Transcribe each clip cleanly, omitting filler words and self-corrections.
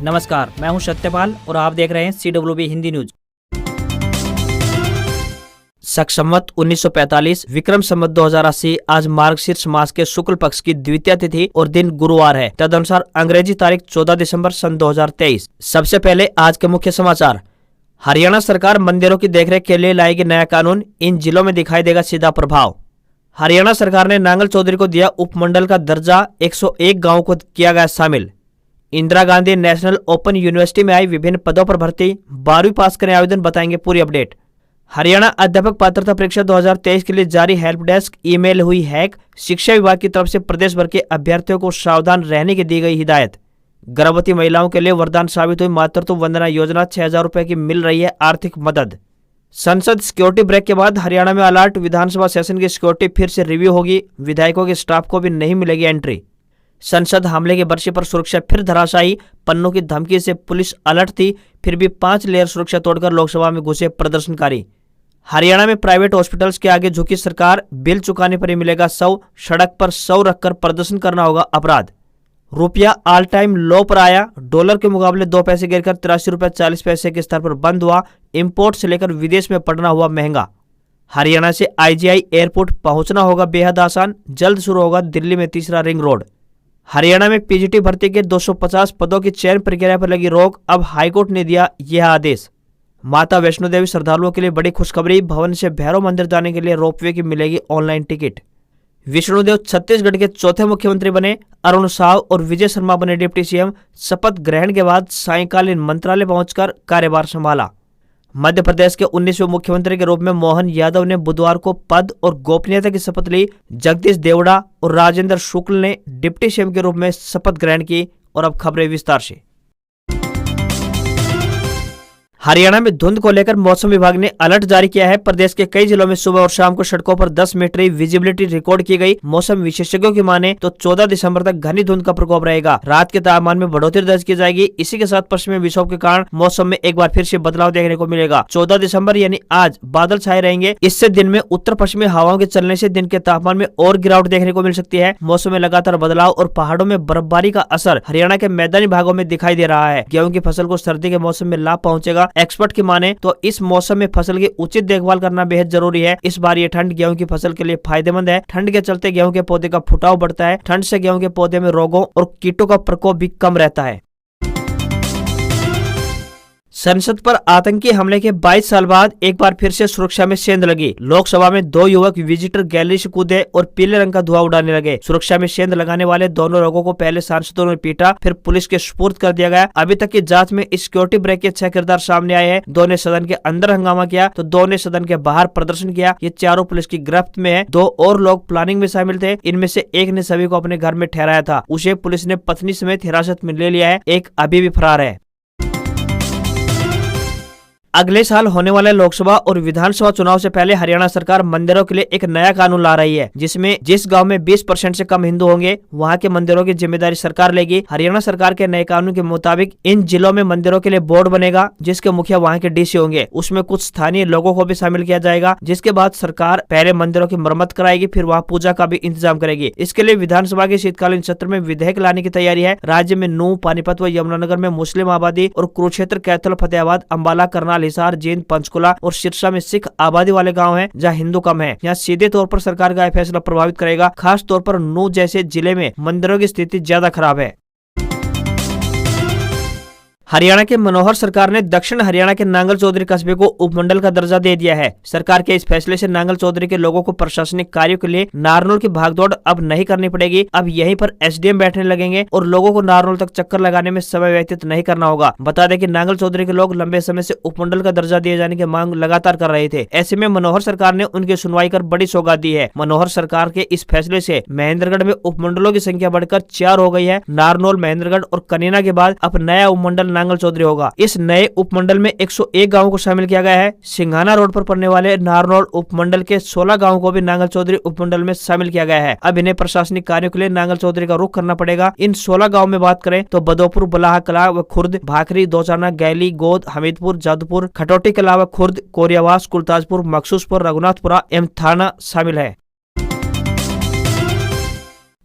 नमस्कार, मैं हूं सत्यपाल और आप देख रहे हैं CWB हिंदी न्यूज। शक संवत 1945 विक्रम संवत 2080 आज मार्गशीर्ष मास के शुक्ल पक्ष की द्वितीय तिथि और दिन गुरुवार है। तदनुसार अंग्रेजी तारीख 14 दिसंबर सन 2023। सबसे पहले आज के मुख्य समाचार। हरियाणा सरकार मंदिरों की देखरेख के लिए लाएगी नया कानून, इन जिलों में दिखाई देगा सीधा प्रभाव। हरियाणा सरकार ने नांगल चौधरी को दिया उपमंडल का दर्जा, 101 गाँव को किया गया शामिल। Indira Gandhi national open university में आई विभिन्न पदों पर भर्ती, 12वीं पास करें आवेदन, बताएंगे पूरी अपडेट। हरियाणा अध्यापक पात्रता परीक्षा 2023 के लिए जारी हेल्प डेस्क ईमेल हुई हैक, शिक्षा विभाग की तरफ से प्रदेश भर के अभ्यर्थियों को सावधान रहने की दी गई हिदायत। गर्भवती महिलाओं के लिए वरदान साबित हुई मातृत्व वंदना योजना, 6,000 रुपए की मिल रही है आर्थिक मदद। संसद सिक्योरिटी ब्रेक के बाद हरियाणा में अलर्ट, विधानसभा सेशन की सिक्योरिटी फिर से रिव्यू होगी, विधायकों के स्टाफ को भी नहीं मिलेगी एंट्री। संसद हमले की बरसी पर सुरक्षा फिर धराशायी, पन्नों की धमकी से पुलिस अलर्ट थी, फिर भी 5 लेयर सुरक्षा तोड़कर लोकसभा में घुसे प्रदर्शनकारी। हरियाणा में प्राइवेट हॉस्पिटल्स के आगे झुकी सरकार, बिल चुकाने पर ही मिलेगा 100, सड़क पर 100 रखकर प्रदर्शन करना होगा अपराध। रुपया ऑल टाइम लो पर आया, डॉलर के मुकाबले 2 पैसे गिरकर 83 रुपये 40 पैसे के स्तर पर बंद हुआ। इंपोर्ट से लेकर विदेश में पड़ना हुआ महंगा। हरियाणा से IGI एयरपोर्ट पहुंचना होगा बेहद आसान, जल्द शुरू होगा दिल्ली में तीसरा रिंग रोड। हरियाणा में PGT भर्ती के 250 पदों की चयन प्रक्रिया पर लगी रोक, अब हाईकोर्ट ने दिया यह आदेश। माता वैष्णो देवी श्रद्धालुओं के लिए बड़ी खुशखबरी, भवन से भैरव मंदिर जाने के लिए रोपवे की मिलेगी ऑनलाइन टिकट। विष्णुदेव छत्तीसगढ़ के चौथे मुख्यमंत्री बने, अरुण साव और विजय शर्मा बने डिप्टी CM। शपथ ग्रहण के बाद सायंकालीन मंत्रालय पहुंचकर कार्यभार संभाला। मध्य प्रदेश के 19वें मुख्यमंत्री के रूप में मोहन यादव ने बुधवार को पद और गोपनीयता की शपथ ली। जगदीश देवड़ा और राजेंद्र शुक्ल ने डिप्टी CM के रूप में शपथ ग्रहण की। और अब खबरें विस्तार से। हरियाणा में धुंध को लेकर मौसम विभाग ने अलर्ट जारी किया है। प्रदेश के कई जिलों में सुबह और शाम को सड़कों पर 10 मीटर विजिबिलिटी रिकॉर्ड की गई। मौसम विशेषज्ञों की माने तो 14 दिसंबर तक घनी धुंध का प्रकोप रहेगा। रात के तापमान में बढ़ोतरी दर्ज की जाएगी। इसी के साथ पश्चिमी विक्षोभ के कारण मौसम में एक बार फिर से बदलाव देखने को मिलेगा। 14 दिसंबर यानी आज बादल छाए रहेंगे। इससे दिन में उत्तर पश्चिमी हवाओं के चलने से दिन के तापमान में और गिरावट देखने को मिल सकती है। मौसम में लगातार बदलाव और पहाड़ों में बर्फबारी का असर हरियाणा के मैदानी भागों में दिखाई दे रहा है। गेहूं की फसल को सर्दी के मौसम में लाभ पहुंचेगा। एक्सपर्ट की माने तो इस मौसम में फसल की उचित देखभाल करना बेहद जरूरी है। इस बार ये ठंड गेहूं की फसल के लिए फायदेमंद है। ठंड के चलते गेहूं के पौधे का फुटाव बढ़ता है। ठंड से गेहूं के पौधे में रोगों और कीटों का प्रकोप भी कम रहता है। संसद पर आतंकी हमले के 22 साल बाद एक बार फिर से सुरक्षा में सेंध लगी। लोकसभा में 2 युवक विजिटर गैलरी से कूदे और पीले रंग का धुआं उड़ाने लगे। सुरक्षा में सेंध लगाने वाले दोनों लोगों को पहले सांसदों ने पीटा, फिर पुलिस के सुपुर्द कर दिया गया। अभी तक की जांच में इस सिक्योरिटी ब्रेक के 6 किरदार सामने आए हैं। 2 ने सदन के अंदर हंगामा किया तो 2 ने सदन के बाहर प्रदर्शन किया। ये चारों पुलिस की गिरफ्त में है। 2 और लोग प्लानिंग में शामिल थे। इनमें से एक ने सभी को अपने घर में ठहराया था। उसे पुलिस ने पत्नी समेत हिरासत में ले लिया है। एक अभी भी फरार है। अगले साल होने वाले लोकसभा और विधानसभा चुनाव से पहले हरियाणा सरकार मंदिरों के लिए एक नया कानून ला रही है, जिसमें जिस गांव में 20% से कम हिंदू होंगे वहां के मंदिरों की जिम्मेदारी सरकार लेगी। हरियाणा सरकार के नए कानून के मुताबिक इन जिलों में मंदिरों के लिए बोर्ड बनेगा, जिसके मुखिया वहां के DC होंगे। उसमें कुछ स्थानीय लोगों को भी शामिल किया जाएगा, जिसके बाद सरकार पहले मंदिरों की मरम्मत कराएगी, फिर वहाँ पूजा का भी इंतजाम करेगी। इसके लिए विधानसभा के शीतकालीन सत्र में विधेयक लाने की तैयारी है। राज्य में नूह, पानीपत व यमुनानगर में मुस्लिम आबादी और कुरुक्षेत्र, कैथल, फतेहाबाद, अम्बाला, करनाल, हिसार, जींद, पंचकुला और सिरसा में सिख आबादी वाले गांव हैं, जहां हिंदू कम है। यहाँ सीधे तौर पर सरकार का यह फैसला प्रभावित करेगा। खास तौर पर नूह जैसे जिले में मंदिरों की स्थिति ज्यादा खराब है। हरियाणा के मनोहर सरकार ने दक्षिण हरियाणा के नांगल चौधरी कस्बे को उपमंडल का दर्जा दे दिया है। सरकार के इस फैसले से नांगल चौधरी के लोगों को प्रशासनिक कार्यों के लिए नारनौल की भागदौड़ अब नहीं करनी पड़ेगी। अब यहीं पर SDM बैठने लगेंगे और लोगों को नारनौल तक चक्कर लगाने में समय व्यतीत नहीं करना होगा। बता दें कि नांगल चौधरी के लोग लंबे समय से उपमंडल का दर्जा दिए जाने की मांग लगातार कर रहे थे। ऐसे में मनोहर सरकार ने उनकी सुनवाई कर बड़ी सौगात दी है। मनोहर सरकार के इस फैसले से महेंद्रगढ़ में उपमंडलों की संख्या बढ़कर 4 हो गई है। नारनौल, महेंद्रगढ़ और कनीना के बाद अब नया उपमंडल नांगल चौधरी होगा। इस नए उपमंडल में 101 गांवों को शामिल किया गया है। सिंघाना रोड पर पड़ने वाले नारनौल उपमंडल के 16 गांवों को भी नांगल चौधरी उपमंडल में शामिल किया गया है। अब इन्हें प्रशासनिक कार्यों के लिए नांगल चौधरी का रुख करना पड़ेगा। इन 16 गांव में बात करें तो बदोपुर, बलाह कला व खुर्द, भाखरी, दोचाना, गैली, गोद, हमीदपुर, जादूपुर, खटोटी कला व खुर्द, कोरियावास, कुलताजपुर, मखसूसपुर, रघुनाथपुरा एवं थाना शामिल है।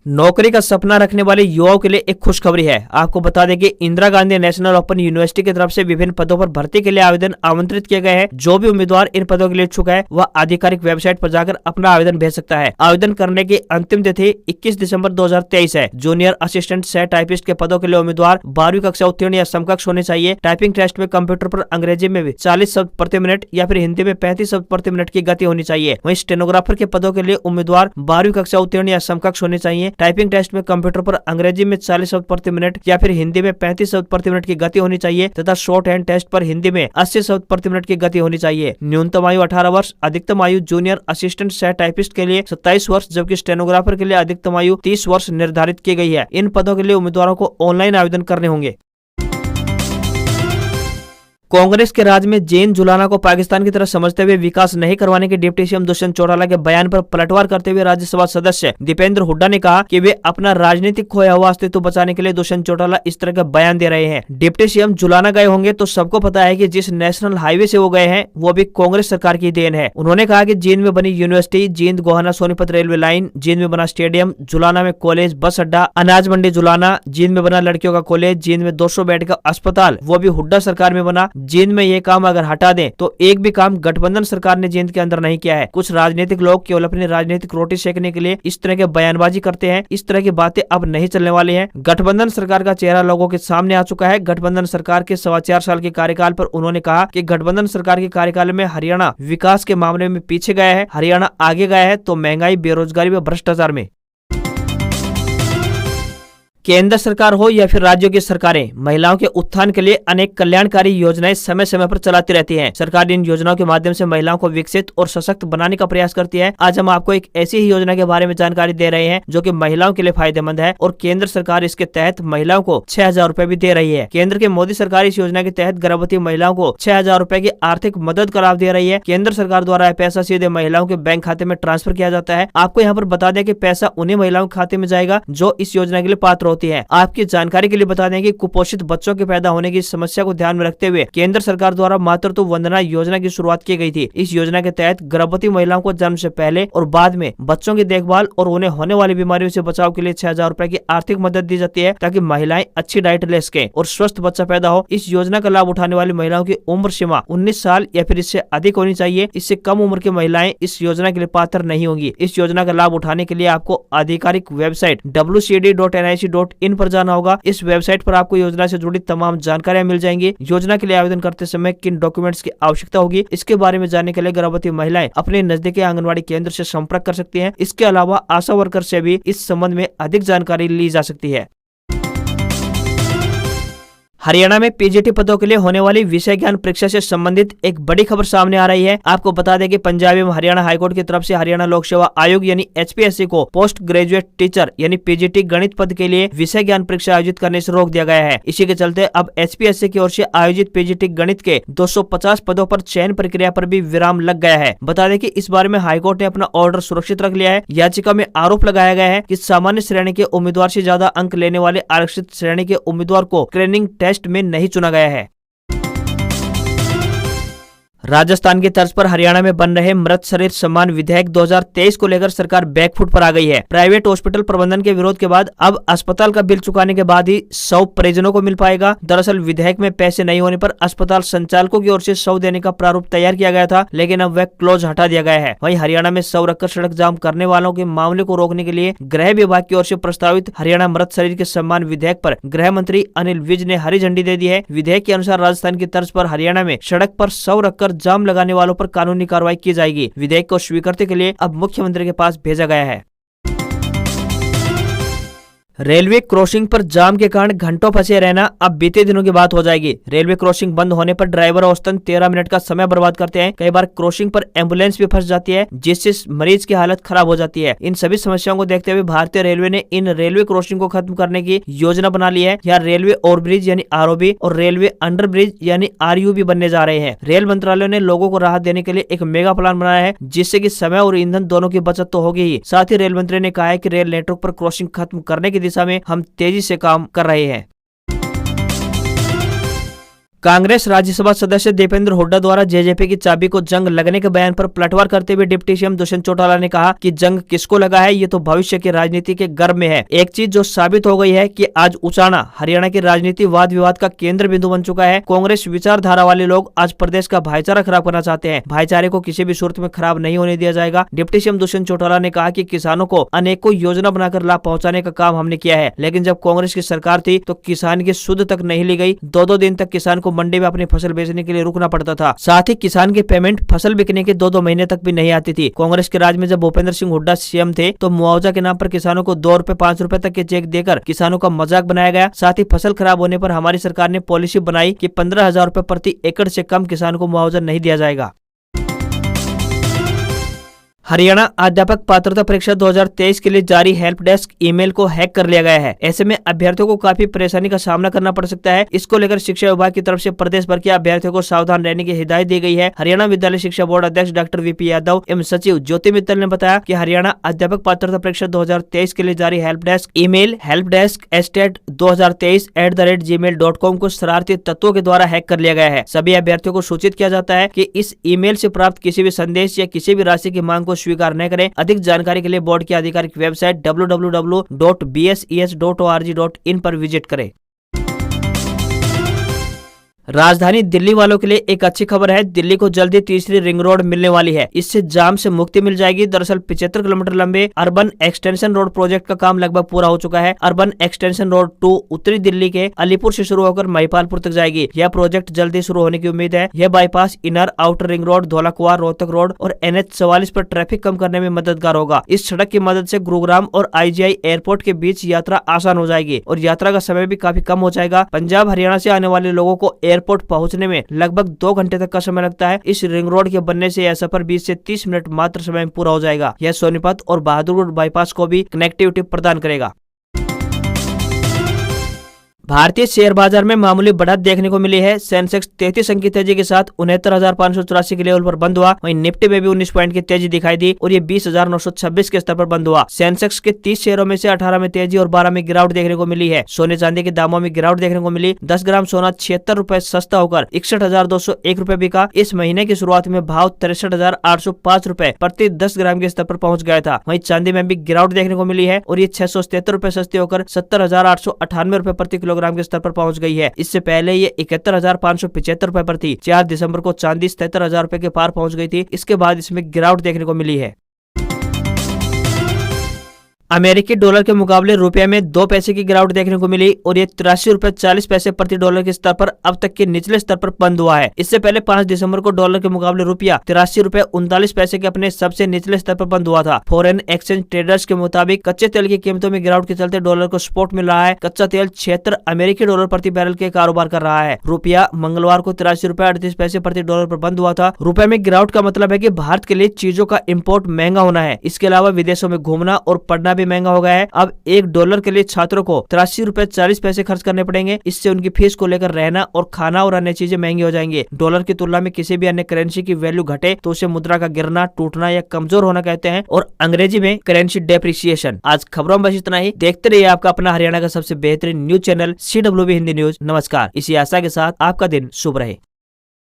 नौकरी का सपना रखने वाले युवाओं के लिए एक खुशखबरी है। आपको बता दें कि Indira Gandhi national open university की तरफ से विभिन्न पदों पर भर्ती के लिए आवेदन आमंत्रित किए गए हैं। जो भी उम्मीदवार इन पदों के लिए इच्छुक है वह आधिकारिक वेबसाइट पर जाकर अपना आवेदन भेज सकता है। आवेदन करने की अंतिम तिथि 21 दिसंबर 2023 है। जूनियर असिस्टेंट सह टाइपिस्ट के पदों के लिए उम्मीदवार 12वीं कक्षा उत्तीर्ण या समकक्ष होने चाहिए। टाइपिंग टेस्ट में कंप्यूटर पर अंग्रेजी में 40 शब्द प्रति मिनट या फिर हिंदी में 35 शब्द प्रति मिनट की गति होनी चाहिए। वहीं स्टेनोग्राफर के पदों के लिए उम्मीदवार 12वीं कक्षा उत्तीर्ण या समकक्ष होने चाहिए। टाइपिंग टेस्ट में कंप्यूटर पर अंग्रेजी में 40 शब्द प्रति मिनट या फिर हिंदी में 35 शब्द प्रति मिनट की गति होनी चाहिए तथा शॉर्ट हैंड टेस्ट पर हिंदी में 80 शब्द प्रति मिनट की गति होनी चाहिए। न्यूनतम आयु 18 वर्ष, अधिकतम आयु जूनियर असिस्टेंट सह टाइपिस्ट के लिए 27 वर्ष जबकि स्टेनोग्राफर के लिए अधिकतम आयु 30 वर्ष निर्धारित की गई है। इन पदों के लिए उम्मीदवारों को ऑनलाइन आवेदन करने होंगे। कांग्रेस के राज में जैन जुलाना को पाकिस्तान की तरह समझते हुए विकास नहीं करवाने के डिप्टी सीएम दुष्यंत चौटाला के बयान पर पलटवार करते हुए राज्यसभा सदस्य दीपेंद्र हुड्डा ने कहा कि वे अपना राजनीतिक खोया हुआ अस्तित्व बचाने के लिए दुष्यंत चौटाला इस तरह का बयान दे रहे हैं। डिप्टी सीएम जुलाना गए होंगे तो सबको पता है कि जिस नेशनल हाईवे से वो गए हैं वो भी कांग्रेस सरकार की देन है। उन्होंने कहा कि जींद में बनी university, Jind Gohana Sonipat railway line, Jind में बना स्टेडियम, जुलाना में कॉलेज, बस अड्डा, अनाज मंडी जुलाना, जींद में बना लड़कियों का कॉलेज, जींद में 200 बेड का अस्पताल वो भी हुड्डा सरकार में बना। जींद में ये काम अगर हटा दें तो एक भी काम गठबंधन सरकार ने जींद के अंदर नहीं किया है। कुछ राजनीतिक लोग केवल अपनी राजनीतिक रोटी सेकने के लिए इस तरह के बयानबाजी करते हैं। इस तरह की बातें अब नहीं चलने वाली हैं। गठबंधन सरकार का चेहरा लोगों के सामने आ चुका है। गठबंधन सरकार के 4.25 साल के कार्यकाल पर उन्होंने कहा कि गठबंधन सरकार के कार्यकाल में हरियाणा विकास के मामले में पीछे गया है, हरियाणा आगे गया है तो महंगाई, बेरोजगारी व भ्रष्टाचार में। केंद्र सरकार हो या फिर राज्यों की सरकारें महिलाओं के उत्थान के लिए अनेक कल्याणकारी योजनाएं समय समय पर चलाती रहती हैं। सरकार इन योजनाओं के माध्यम से महिलाओं को विकसित और सशक्त बनाने का प्रयास करती है। आज हम आपको एक ऐसी ही योजना के बारे में जानकारी दे रहे हैं जो कि महिलाओं के लिए फायदेमंद है और केंद्र सरकार इसके तहत महिलाओं को 6,000 रूपए भी दे रही है। केंद्र की मोदी सरकार इस योजना के तहत गर्भवती महिलाओं को 6,000 रूपए की आर्थिक मदद का लाभ दे रही है। केंद्र सरकार द्वारा पैसा सीधे महिलाओं के बैंक खाते में ट्रांसफर किया जाता है। आपको यहाँ पर बता दें कि पैसा उन्हीं महिलाओं के खाते में जाएगा जो इस योजना के लिए पात्र होती है। आपकी जानकारी के लिए बता दें कि कुपोषित बच्चों के पैदा होने की समस्या को ध्यान में रखते हुए केंद्र सरकार द्वारा मातृत्व वंदना योजना की शुरुआत की गई थी। इस योजना के तहत गर्भवती महिलाओं को जन्म से पहले और बाद में बच्चों की देखभाल और उन्हें होने वाली बीमारियों से बचाव के लिए 6,000 रूपए की आर्थिक मदद दी जाती है ताकि महिलाएं अच्छी डाइट ले सके और स्वस्थ बच्चा पैदा हो। इस योजना का लाभ उठाने वाली महिलाओं की उम्र सीमा 19 साल या फिर इससे अधिक होनी चाहिए। इससे कम उम्र की महिलाएं इस योजना के लिए पात्र नहीं होंगी। इस योजना का लाभ उठाने के लिए आपको आधिकारिक वेबसाइट wcd.nic.in पर जाना होगा। इस वेबसाइट पर आपको योजना से जुड़ी तमाम जानकारियां मिल जाएंगी। योजना के लिए आवेदन करते समय किन डॉक्यूमेंट्स की आवश्यकता होगी इसके बारे में जानने के लिए गर्भवती महिलाएं अपने नजदीकी आंगनवाड़ी केंद्र से संपर्क कर सकती हैं। इसके अलावा आशा वर्कर से भी इस संबंध में अधिक जानकारी ली जा सकती है। हरियाणा में पीजीटी पदों के लिए होने वाली विषय ज्ञान परीक्षा से संबंधित एक बड़ी खबर सामने आ रही है। आपको बता दें कि पंजाब एवं हरियाणा हाईकोर्ट की तरफ से हरियाणा लोक सेवा आयोग यानी HPSC को पोस्ट ग्रेजुएट टीचर यानी पीजीटी गणित पद के लिए विषय ज्ञान परीक्षा आयोजित करने से रोक दिया गया है। इसी के चलते अब HPSC की ओर से आयोजित पीजीटी गणित के 250 पदों पर चयन प्रक्रिया पर भी विराम लग गया है। बता दें कि इस बारे में हाईकोर्ट ने अपना ऑर्डर सुरक्षित रख लिया है। याचिका में आरोप लगाया गया है कि सामान्य श्रेणी के उम्मीदवार से ज्यादा अंक लेने वाले आरक्षित श्रेणी के उम्मीदवार को स्क्रीनिंग टेस्ट में नहीं चुना गया है। राजस्थान की तर्ज पर हरियाणा में बन रहे मृत शरीर सम्मान विधेयक 2023 को लेकर सरकार बैकफुट पर आ गई है। प्राइवेट हॉस्पिटल प्रबंधन के विरोध के बाद अब अस्पताल का बिल चुकाने के बाद ही 100 परिजनों को मिल पाएगा। दरअसल विधेयक में पैसे नहीं होने पर अस्पताल संचालकों की ओर से 100 देने का प्रारूप तैयार किया गया था, लेकिन अब वह क्लोज हटा दिया गया है। वहीं हरियाणा में 100 रखकर सड़क जाम करने वालों के मामले को रोकने के लिए गृह विभाग की ओर से प्रस्तावित हरियाणा मृत शरीर के सम्मान विधेयक पर गृह मंत्री अनिल विज ने हरी झंडी दे दी है। विधेयक के अनुसार राजस्थान की तर्ज पर हरियाणा में सड़क पर 100 रखकर जाम लगाने वालों पर कानूनी कार्रवाई की जाएगी। विधेयक को स्वीकृति के लिए अब मुख्यमंत्री के पास भेजा गया है। रेलवे क्रॉसिंग पर जाम के कारण घंटों फंसे रहना अब बीते दिनों की बात हो जाएगी। रेलवे क्रॉसिंग बंद होने पर ड्राइवर औसतन 13 मिनट का समय बर्बाद करते हैं। कई बार क्रॉसिंग पर एम्बुलेंस भी फंस जाती है जिससे मरीज की हालत खराब हो जाती है। इन सभी समस्याओं को देखते हुए भारतीय रेलवे ने इन रेलवे क्रॉसिंग को खत्म करने की योजना बना ली है। यहाँ रेलवे ओवरब्रिज यानी ROB और रेलवे अंडरब्रिज यानी RUB बनने जा रहे हैं। रेल मंत्रालय ने लोगों को राहत देने के लिए एक मेगा प्लान बनाया है जिससे कि समय और ईंधन दोनों की बचत तो होगी ही, साथ ही रेल मंत्री ने कहा है कि रेल नेटवर्क पर क्रॉसिंग खत्म करने की दिशा में हम तेजी से काम कर रहे हैं। कांग्रेस राज्यसभा सदस्य दीपेंद्र हुड्डा द्वारा जेजेपी की चाबी को जंग लगने के बयान पर पलटवार करते हुए डिप्टी सीएम दुष्यंत चौटाला ने कहा कि जंग किसको लगा है, ये तो भविष्य की राजनीति के गर्भ में है। एक चीज जो साबित हो गई है कि आज उचाना हरियाणा की राजनीति वाद विवाद का केंद्र बिंदु बन चुका है। कांग्रेस विचारधारा वाले लोग आज प्रदेश का भाईचारा खराब करना चाहते हैं। भाईचारे को किसी भी सूरत में खराब नहीं होने दिया जाएगा। डिप्टी सीएम दुष्यंत चौटाला ने कहा कि किसानों को अनेकों योजना बनाकर लाभ पहुंचाने का काम हमने किया है, लेकिन जब कांग्रेस की सरकार थी तो किसान की सुध तक नहीं ली गई। 2-2 दिन तक किसान को मंडी में अपनी फसल बेचने के लिए रुकना पड़ता था। साथ ही किसान की पेमेंट फसल बिकने के 2-2 महीने तक भी नहीं आती थी। कांग्रेस के राज में जब भूपेंद्र सिंह हुड्डा सीएम थे तो मुआवजा के नाम पर किसानों को 2 रुपए 5 रुपए तक के चेक देकर किसानों का मजाक बनाया गया। साथ ही फसल खराब होने पर हमारी सरकार ने पॉलिसी बनाई कि 15,000 रुपए प्रति एकड़ से कम किसान को मुआवजा नहीं दिया जाएगा। हरियाणा अध्यापक पात्रता परीक्षा 2023 के लिए जारी हेल्प डेस्क ईमेल को हैक कर लिया गया है। ऐसे में अभ्यर्थियों को काफी परेशानी का सामना करना पड़ सकता है। इसको लेकर शिक्षा विभाग की तरफ से प्रदेश भर के अभ्यर्थियों को सावधान रहने की हिदायत दी गई है। हरियाणा विद्यालय शिक्षा बोर्ड अध्यक्ष डॉक्टर वीपी यादव एवं सचिव ज्योति मित्तल ने बताया कि हरियाणा अध्यापक पात्रता परीक्षा 2023 के लिए जारी हेल्प डेस्क ईमेल helpdesk@2023@gmail.com को शरारती तत्वों के द्वारा हैक कर लिया गया है। सभी अभ्यर्थियों को सूचित किया जाता है कि इस ईमेल से प्राप्त किसी भी संदेश या किसी भी राशि की मांग स्वीकार न करें। अधिक जानकारी के लिए बोर्ड की आधिकारिक वेबसाइट www.bses.org.in पर विजिट करें। राजधानी दिल्ली वालों के लिए एक अच्छी खबर है। दिल्ली को जल्दी तीसरी रिंग रोड मिलने वाली है। इससे जाम से मुक्ति मिल जाएगी। दरअसल 75 किलोमीटर लंबे अर्बन एक्सटेंशन रोड प्रोजेक्ट का काम लगभग पूरा हो चुका है। अर्बन एक्सटेंशन रोड 2 उत्तरी दिल्ली के अलीपुर से शुरू होकर महिपालपुर तक जाएगी। यह प्रोजेक्ट जल्दी शुरू होने की उम्मीद है। यह bypass inner outer ring road, Dhaulakuan, Rohtak road और NH44 पर ट्रैफिक कम करने में मददगार होगा। इस सड़क की मदद से गुरुग्राम और IGI एयरपोर्ट के बीच यात्रा आसान हो जाएगी और यात्रा का समय भी काफी कम हो जाएगा। पंजाब हरियाणा से आने वाले लोगों को एयरपोर्ट पहुंचने में लगभग 2 घंटे तक का समय लगता है। इस रिंग रोड के बनने से यह सफर 20 से 30 मिनट मात्र समय में पूरा हो जाएगा। यह सोनीपत और बहादुरगढ़ बाईपास को भी कनेक्टिविटी प्रदान करेगा। भारतीय शेयर बाजार में मामूली बढ़त देखने को मिली है। सेंसेक्स 33 अंक की तेजी के साथ 69,584 के लेवल पर बंद हुआ। वहीं निफ्टी में भी 19 पॉइंट की तेजी दिखाई दी और ये 20,926 के स्तर पर बंद हुआ। सेंसेक्स के 30 शेयरों में से 18 में तेजी और 12 में गिरावट देखने को मिली है। सोने चांदी के दामों में गिरावट देखने को मिली। 10 ग्राम सोना 76 रुपए सस्ता होकर 61,201 रुपए बिका। इस महीने की शुरुआत में भाव 63,805 रुपए प्रति 10 ग्राम के स्तर पर पहुंच गया था। वहीं चांदी में भी गिरावट देखने को मिली है और ये 677 रुपए सस्ती होकर 70,898 रुपए प्रति किलोग्राम के स्तर पर पहुंच गई है। इससे पहले ये 71,575 रुपए पर थी। 4 दिसंबर को चांदी 77,000 रुपए के पार पहुंच गई थी। इसके बाद इसमें गिरावट देखने को मिली है। अमेरिकी डॉलर के मुकाबले रुपये में 2 पैसे की गिरावट देखने को मिली और ये 83 रुपए 40 पैसे प्रति डॉलर के स्तर पर अब तक के निचले स्तर पर बंद हुआ है। इससे पहले 5 दिसंबर को डॉलर के मुकाबले रुपया 83 रुपए 39 पैसे के अपने सबसे निचले स्तर पर बंद हुआ था। फॉरेन एक्सचेंज ट्रेडर्स के मुताबिक कच्चे तेल की कीमतों में गिरावट के चलते डॉलर को सपोर्ट मिल रहा है। कच्चा तेल 76 अमेरिकी डॉलर प्रति बैरल के कारोबार कर रहा है। रुपया मंगलवार को 83 रुपए 38 पैसे प्रति डॉलर पर बंद हुआ था। रुपए में गिरावट का मतलब है कि भारत के लिए चीजों का इम्पोर्ट महंगा होना है। इसके अलावा विदेशों में घूमना और पढ़ना भी महंगा हो गया है। अब $1 के लिए छात्रों को 83 रुपए 40 पैसे खर्च करने पड़ेंगे। इससे उनकी फीस को लेकर रहना और खाना और अन्य चीजें महंगी हो जाएंगी। डॉलर की तुलना में किसी भी अन्य करेंसी की वैल्यू घटे तो उसे मुद्रा का गिरना, टूटना या कमजोर होना कहते हैं और अंग्रेजी में करेंसी डेप्रिसिएशन। आज खबरों में बस इतना ही। देखते रहिए आपका अपना हरियाणा का सबसे बेहतरीन news channel CWB Hindi news. नमस्कार। इसी आशा के साथ आपका दिन शुभ रहे।